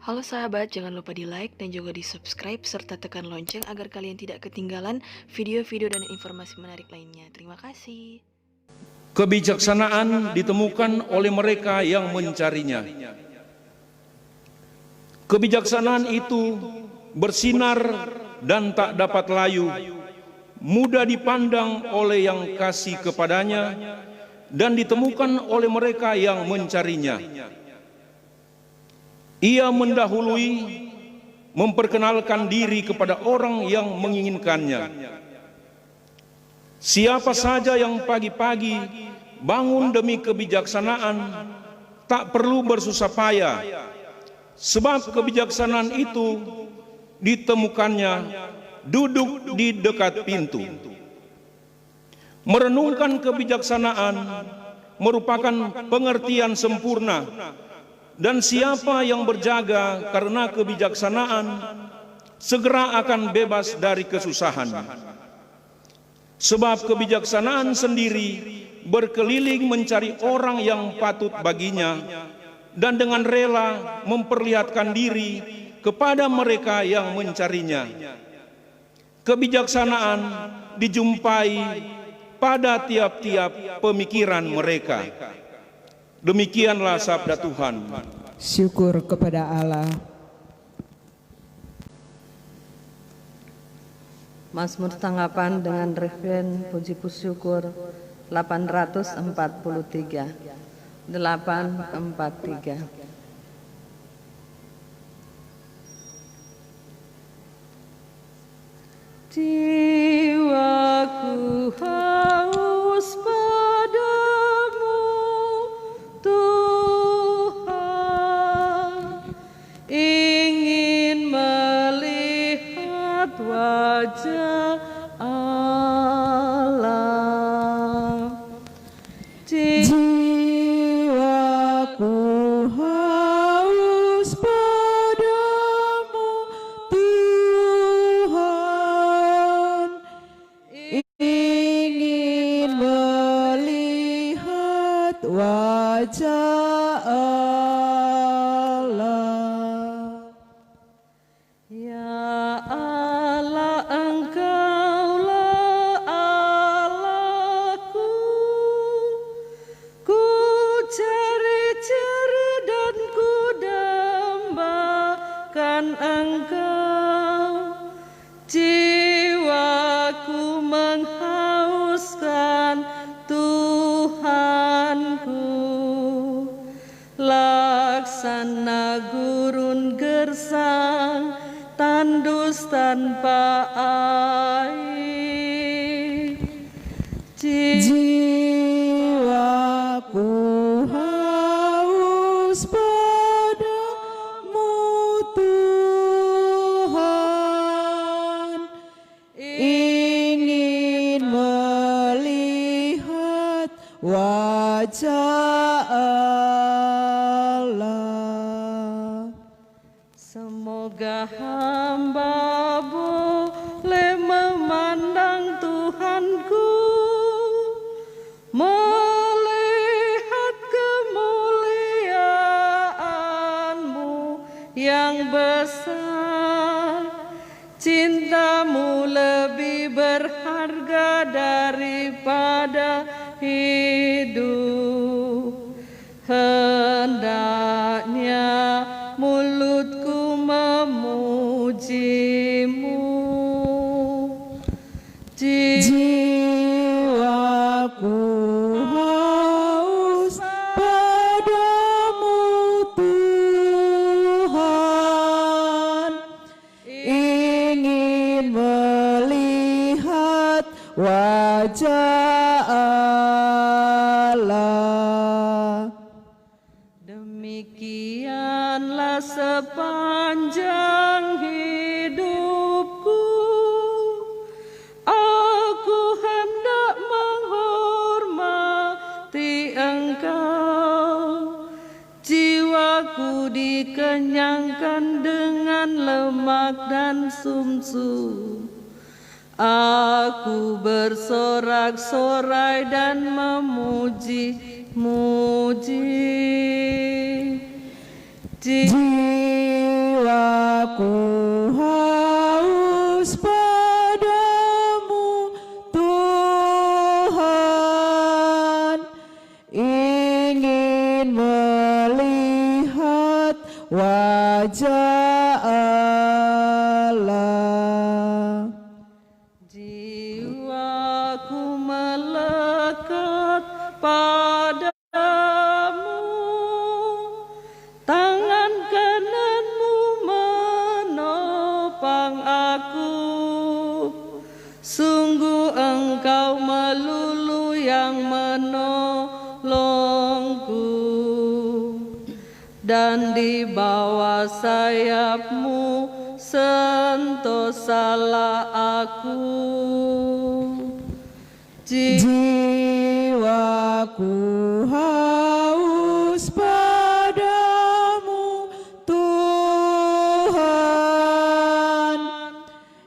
Halo sahabat, jangan lupa di like dan juga di subscribe serta tekan lonceng agar kalian tidak ketinggalan video-video dan informasi menarik lainnya. Terima kasih. Kebijaksanaan ditemukan oleh mereka yang mencarinya. Kebijaksanaan itu bersinar dan tak dapat layu, mudah dipandang oleh yang kasih kepadanya, dan ditemukan oleh mereka yang mencarinya. Ia mendahului, memperkenalkan diri kepada orang yang menginginkannya. Siapa saja yang pagi-pagi bangun demi kebijaksanaan, tak perlu bersusah payah, sebab kebijaksanaan itu ditemukannya duduk di dekat pintu. Merenungkan kebijaksanaan merupakan pengertian sempurna, dan siapa yang berjaga karena kebijaksanaan segera akan bebas dari kesusahan. Sebab kebijaksanaan sendiri berkeliling mencari orang yang patut baginya, dan dengan rela memperlihatkan diri kepada mereka yang mencarinya. Kebijaksanaan dijumpai pada tiap-tiap pemikiran mereka. Demikianlah sabda Tuhan. Syukur kepada Allah. Mazmur tanggapan dengan referen puji syukur 843. 843. Jiwaku haus padamu, Tuhan, ingin melihat wajah Allah. Jiwaku haus padamu, Tuhan, ingin melihat wajah Allah. Ya Allah, Engkaulah Allahku, ku cari-cari dan ku dambakan Engkau. Jiwaku menghauskan Tuhanku, laksana gurun gersang tandus tanpa air. Jiwaku haus padamu, Tuhan, ingin melihat wajah Allah. Semoga hamba boleh memandang Tuhanku, melihat kemuliaan-Mu yang besar. Cinta-Mu lebih berharga daripada hidup. Hendaknya mulutku memuji-Mu. Jiwaku haus padamu, Tuhan, ingin melihat wajah Allah. Demikianlah sepanjang hidupku, aku hendak menghormati Engkau. Jiwaku dikenyangkan dengan lemak dan sumsum. Aku bersorak-sorai dan memuji-muji. Jiwaku Jiwaku haus padamu, Tuhan, ingin melihat wajah Allah. Jiwaku melekat padamu, tangan kananmu menopang aku. Sungguh engkau melulu yang menolongku, dan di bawah sayapmu sentosalah aku. Jiwaku haus padamu, Tuhan,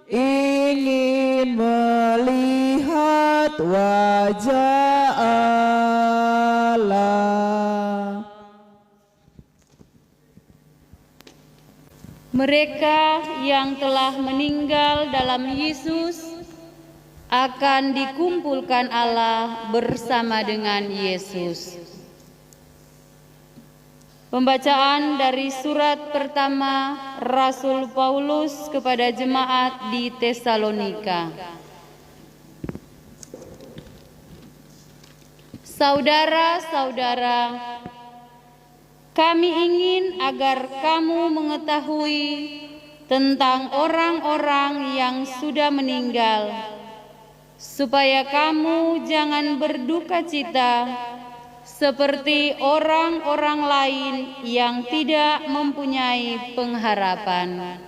ingin melihat wajah Allah. Mereka yang telah meninggal dalam Yesus akan dikumpulkan Allah bersama dengan Yesus. Pembacaan dari surat pertama Rasul Paulus kepada jemaat di Tesalonika. Saudara-saudara, kami ingin agar kamu mengetahui tentang orang-orang yang sudah meninggal, supaya kamu jangan berduka cita seperti orang-orang lain yang tidak mempunyai pengharapan.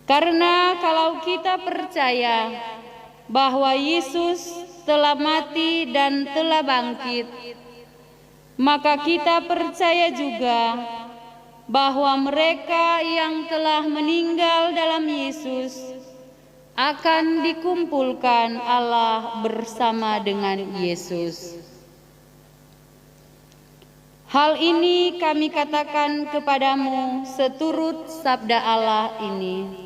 Karena kalau kita percaya bahwa Yesus telah mati dan telah bangkit, maka kita percaya juga bahwa mereka yang telah meninggal dalam Yesus akan dikumpulkan Allah bersama dengan Yesus. Hal ini kami katakan kepadamu seturut sabda Allah ini.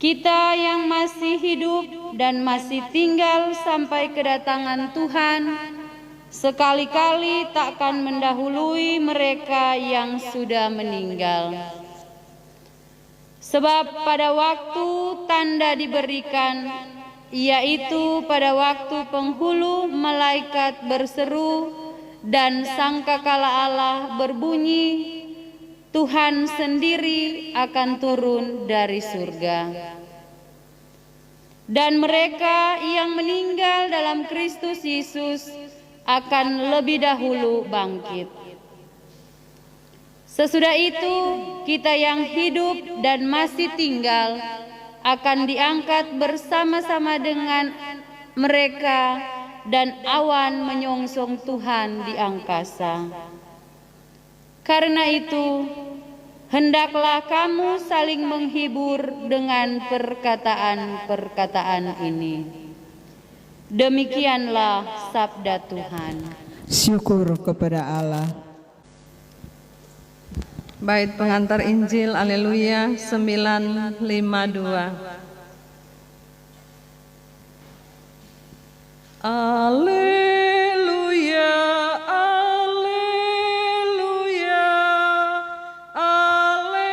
Kita yang masih hidup dan masih tinggal sampai kedatangan Tuhan, sekali-kali takkan mendahului mereka yang sudah meninggal. Sebab pada waktu tanda diberikan, yaitu pada waktu penghulu malaikat berseru dan sangkakala Allah berbunyi, Tuhan sendiri akan turun dari surga. Dan mereka yang meninggal dalam Kristus Yesus akan lebih dahulu bangkit. Sesudah itu, kita yang hidup dan masih tinggal akan diangkat bersama-sama dengan mereka dan awan menyongsong Tuhan di angkasa. Karena itu, hendaklah kamu saling menghibur dengan perkataan-perkataan ini. Demikianlah sabda Tuhan. Syukur kepada Allah. Bait pengantar Injil, Haleluya 952. Haleluya, haleluya, haleluya.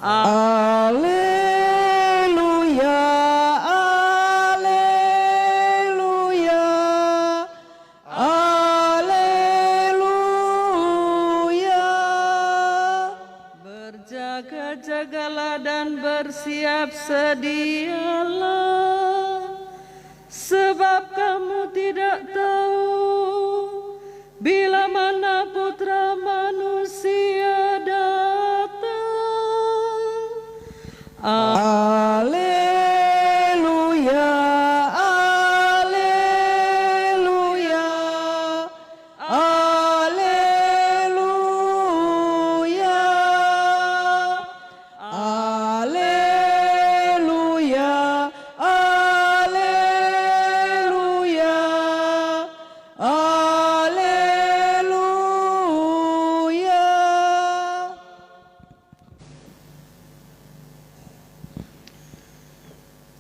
Haleluya, haleluya, haleluya. Berjaga-jagalah dan bersiap sedialah, sebab kamu tidak tahu bila mana Putra Manusia datang. Haleluya, haleluya, haleluya, haleluya,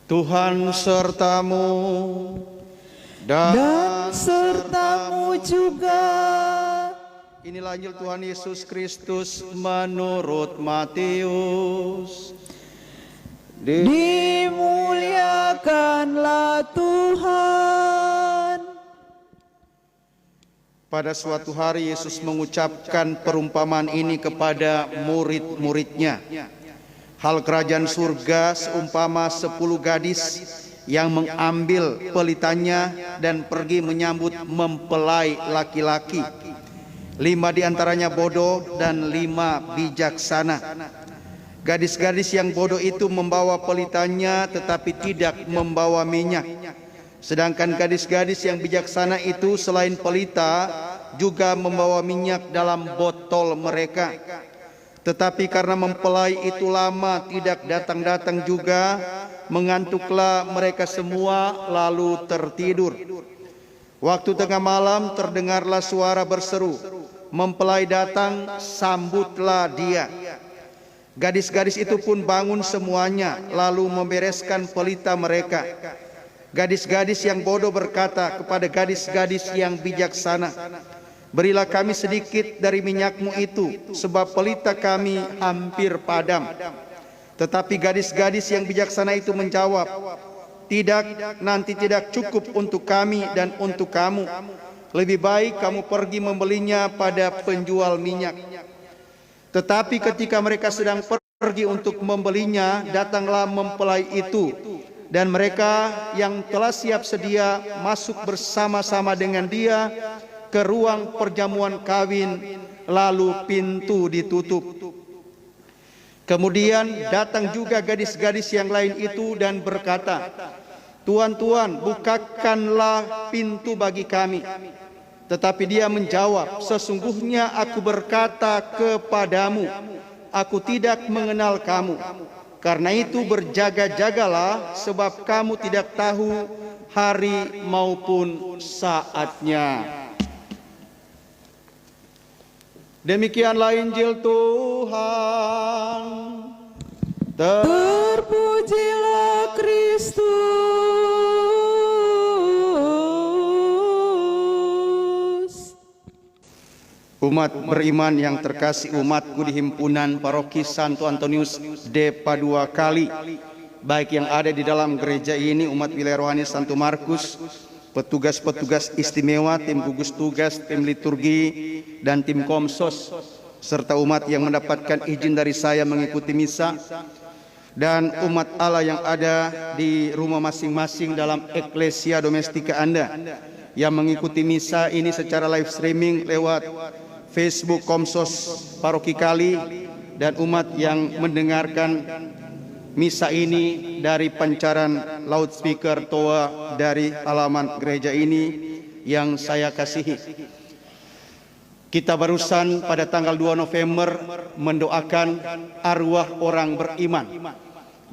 Tuhan sertamu dan sertamu juga. Inilah Injil Tuhan Yesus Kristus menurut Matius. Dimuliakanlah Tuhan. Pada suatu hari Yesus mengucapkan perumpamaan ini kepada murid-muridnya. Hal kerajaan surga seumpama 10 gadis yang mengambil pelitanya dan pergi menyambut mempelai laki-laki. 5 diantaranya bodoh dan 5 bijaksana. Gadis-gadis yang bodoh itu membawa pelitanya tetapi tidak membawa minyak. Sedangkan gadis-gadis yang bijaksana itu selain pelita juga membawa minyak dalam botol mereka. Tetapi karena mempelai itu lama tidak datang-datang juga, mengantuklah mereka semua lalu tertidur. Waktu tengah malam terdengarlah suara berseru, "Mempelai datang, sambutlah dia." Gadis-gadis itu pun bangun semuanya, lalu membereskan pelita mereka. Gadis-gadis yang bodoh berkata kepada gadis-gadis yang bijaksana, "Berilah kami sedikit dari minyakmu itu, sebab pelita kami hampir padam." Tetapi gadis-gadis yang bijaksana itu menjawab, "Tidak, nanti tidak cukup untuk kami dan untuk kamu. Lebih baik kamu pergi membelinya pada penjual minyak." Tetapi ketika mereka sedang pergi untuk membelinya, datanglah mempelai itu, dan mereka yang telah siap sedia masuk bersama-sama dengan dia ke ruang perjamuan kawin, lalu pintu ditutup. Kemudian datang juga gadis-gadis yang lain itu dan berkata, "Tuan, Tuan, bukakanlah pintu bagi kami." Tetapi dia menjawab, "Sesungguhnya aku berkata kepadamu, aku tidak mengenal kamu. Karena itu berjaga-jagalah, sebab kamu tidak tahu hari maupun saatnya." Demikianlah Injil Tuhan. Terpujilah Kristus. Umat beriman yang terkasih, umatku di himpunan paroki Santo Antonius de Padua Kali, baik yang ada di dalam gereja ini, umat wilayah rohani Santo Markus, petugas-petugas istimewa, tim gugus tugas, tim liturgi, dan tim komsos, serta umat yang mendapatkan izin dari saya mengikuti misa, dan umat Allah yang ada di rumah masing-masing dalam eklesia domestika Anda yang mengikuti misa ini secara live streaming lewat Facebook Komsos Paroki Kali, dan umat yang mendengarkan misa ini dari pancaran loudspeaker toa dari halaman gereja ini yang saya kasihi. Kita barusan pada tanggal 2 November mendoakan arwah orang beriman,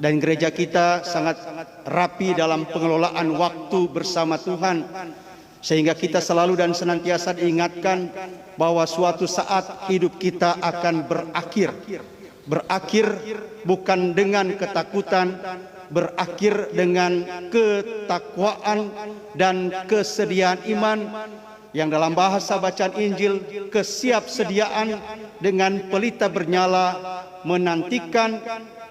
dan gereja kita sangat rapi dalam pengelolaan waktu bersama Tuhan, sehingga kita selalu dan senantiasa diingatkan bahwa suatu saat hidup kita akan berakhir. Berakhir bukan dengan ketakutan, berakhir dengan ketakwaan dan kesediaan iman, yang dalam bahasa bacaan Injil, kesiapsediaan dengan pelita bernyala menantikan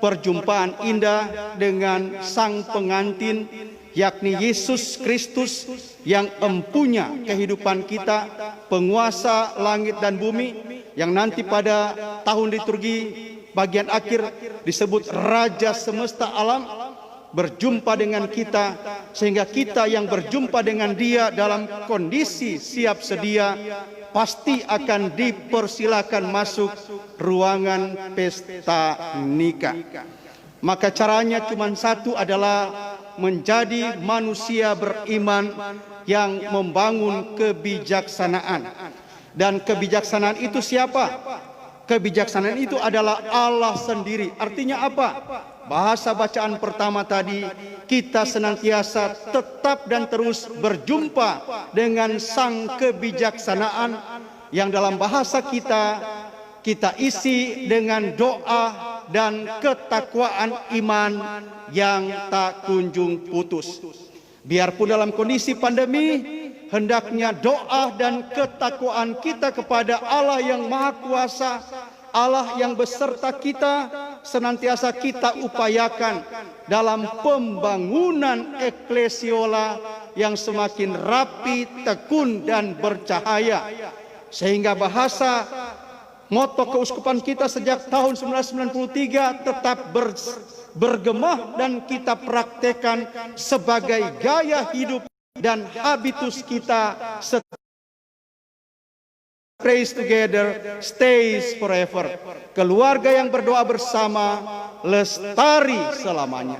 perjumpaan indah dengan sang pengantin, yakni Yesus Kristus yang empunya kehidupan kita, penguasa langit dan bumi, yang nanti pada tahun liturgi bagian akhir disebut Raja semesta alam, berjumpa dengan kita, sehingga kita yang berjumpa dengan Dia dalam kondisi siap sedia pasti akan dipersilakan masuk ruangan pesta nikah. Maka caranya cuma satu, adalah menjadi manusia beriman yang membangun kebijaksanaan. Dan kebijaksanaan itu siapa? Kebijaksanaan itu adalah Allah sendiri. Artinya apa? Bahasa bacaan pertama tadi, kita senantiasa tetap dan terus berjumpa dengan sang kebijaksanaan, yang dalam bahasa kita isi dengan doa dan ketakwaan iman yang tak kunjung putus. Biarpun dalam kondisi pandemi, hendaknya doa dan ketakwaan kita kepada Allah yang Maha Kuasa, Allah yang beserta kita, senantiasa kita upayakan dalam pembangunan eklesiola yang semakin rapi, tekun, dan bercahaya. Sehingga bahasa moto keuskupan kita sejak tahun 1993 tetap bergema dan kita praktekkan sebagai gaya hidup dan habitus kita. Praise together, stays forever. Keluarga yang berdoa bersama, lestari selamanya.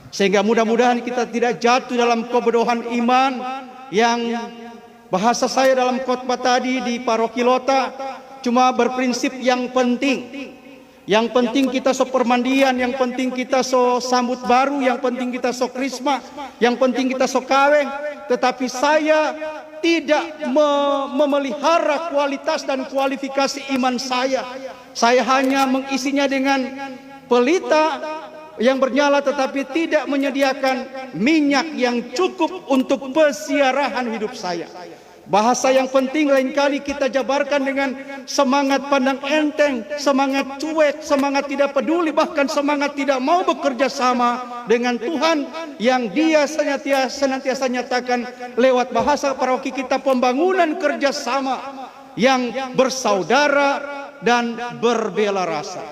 Sehingga mudah-mudahan kita tidak jatuh dalam kebodohan iman yang bahasa saya dalam khotbah tadi di Paroki Lota cuma berprinsip yang penting. Yang penting kita so permandian, yang penting kita so sambut baru, yang penting kita so krisma, yang penting kita so kaweng. Tetapi saya tidak memelihara kualitas dan kualifikasi iman saya. Saya hanya mengisinya dengan pelita yang bernyala tetapi tidak menyediakan minyak yang cukup untuk pesiarahan hidup saya. Bahasa yang penting lain kali kita jabarkan dengan semangat pandang enteng, semangat cuek, semangat tidak peduli, bahkan semangat tidak mau bekerja sama dengan Tuhan yang Dia senantiasa nyatakan lewat bahasa paroki kita, pembangunan kerjasama yang bersaudara dan berbela rasa.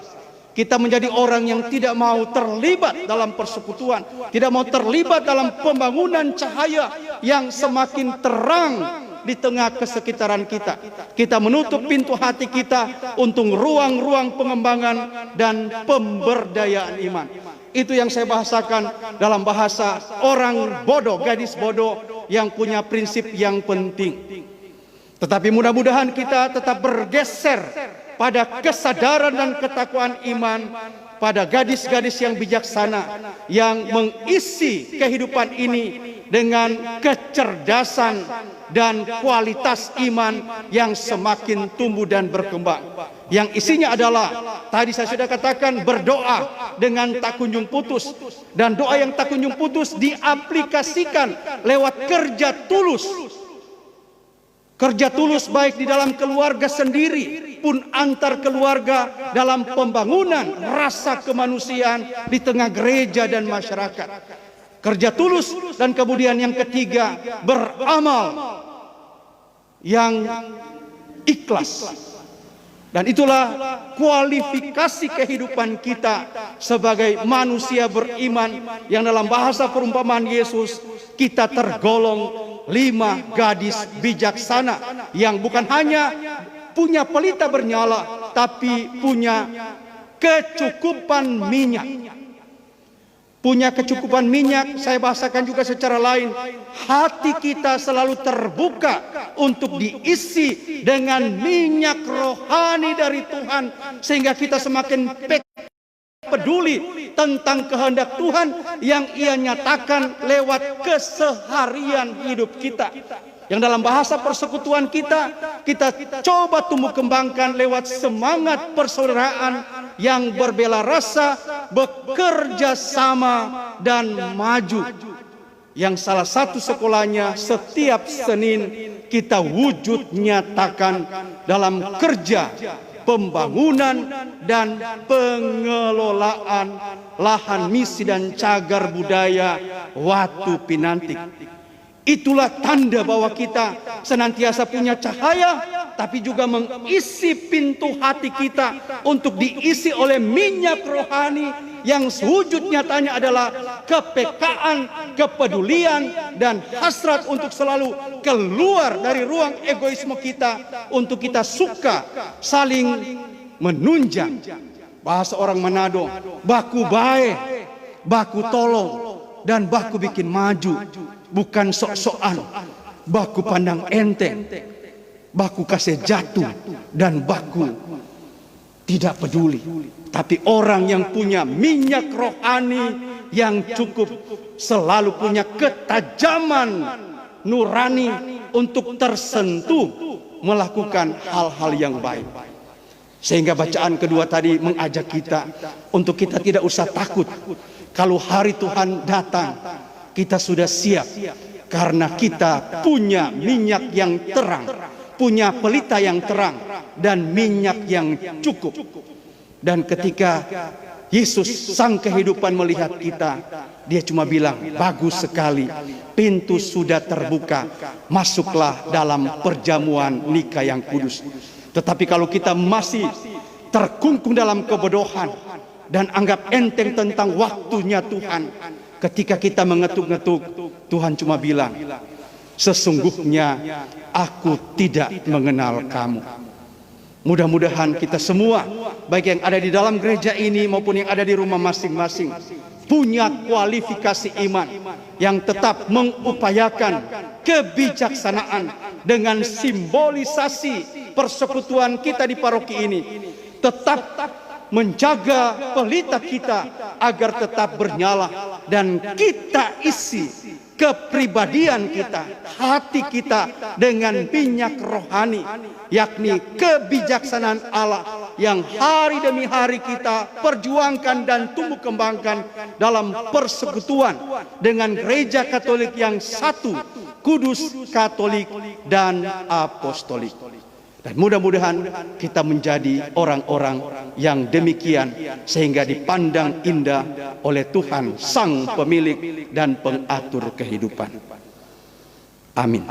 Kita menjadi orang yang tidak mau terlibat dalam persekutuan, tidak mau terlibat dalam pembangunan cahaya yang semakin terang di tengah kesekitaran kita. Kita menutup pintu hati kita untuk ruang-ruang pengembangan dan pemberdayaan iman. Itu yang saya bahasakan dalam bahasa orang bodoh, gadis bodoh yang punya prinsip yang penting. Tetapi mudah-mudahan kita tetap bergeser pada kesadaran dan ketakwaan iman, pada gadis-gadis yang bijaksana yang mengisi kehidupan ini dengan kecerdasan dan kualitas iman yang semakin tumbuh dan berkembang. Yang isinya adalah, tadi saya sudah katakan, berdoa dengan tak kunjung putus. Dan doa yang tak kunjung putus diaplikasikan lewat kerja tulus. Kerja tulus baik di dalam keluarga sendiri pun antar keluarga dalam pembangunan rasa kemanusiaan di tengah gereja dan masyarakat. Kerja tulus, dan kemudian yang ketiga, beramal yang ikhlas. Dan itulah kualifikasi kehidupan kita sebagai manusia beriman yang dalam bahasa perumpamaan Yesus kita tergolong 5 gadis bijaksana yang bukan hanya punya pelita bernyala tapi punya kecukupan minyak. Punya kecukupan minyak, saya bahasakan juga secara lain, hati kita selalu terbuka untuk diisi dengan minyak rohani dari Tuhan, sehingga kita semakin peduli tentang kehendak Tuhan yang Ia nyatakan lewat keseharian hidup kita. Yang dalam bahasa persekutuan kita coba tumbuh kembangkan lewat semangat persaudaraan yang berbela rasa, bekerja sama, dan maju. Yang salah satu sekolahnya setiap Senin kita wujud nyatakan dalam kerja pembangunan dan pengelolaan lahan misi dan cagar budaya Watu Pinantik. Itulah tanda bahwa kita senantiasa punya cahaya, tapi juga mengisi pintu hati kita untuk diisi oleh minyak rohani yang wujud nyatanya adalah kepekaan, kepedulian, dan hasrat untuk selalu keluar dari ruang egoisme kita untuk kita suka saling menunjang. Bahasa orang Manado, baku bae, baku tolong, dan baku bikin maju. Bukan sok-sokan, baku pandang enteng, baku kasih jatuh, dan baku tidak peduli. Tapi orang yang punya minyak rohani yang cukup, selalu punya ketajaman nurani untuk tersentuh melakukan hal-hal yang baik. Sehingga bacaan kedua tadi mengajak kita untuk kita tidak usah takut. Kalau hari Tuhan datang, kita sudah siap. Karena kita punya minyak yang terang, punya pelita yang terang, dan minyak yang cukup. Dan ketika Yesus sang kehidupan melihat kita, dia cuma bilang, bagus sekali, pintu sudah terbuka, masuklah dalam perjamuan nikah yang kudus. Tetapi kalau kita masih terkungkung dalam kebodohan dan anggap enteng tentang waktunya Tuhan, ketika kita mengetuk-ngetuk, Tuhan cuma bilang, sesungguhnya aku tidak mengenal kamu. Mudah-mudahan kita semua, baik yang ada di dalam gereja ini maupun yang ada di rumah masing-masing, punya kualifikasi iman yang tetap mengupayakan kebijaksanaan dengan simbolisasi persekutuan kita di paroki ini. Tetap menjaga pelita kita agar tetap bernyala, dan kita isi kepribadian kita, hati kita dengan minyak rohani, yakni kebijaksanaan Allah yang hari demi hari kita perjuangkan dan tumbuh kembangkan dalam persekutuan dengan gereja Katolik yang satu, kudus, Katolik, dan apostolik. Dan mudah-mudahan kita menjadi orang-orang yang demikian sehingga dipandang indah oleh Tuhan Sang Pemilik dan Pengatur kehidupan. Amin.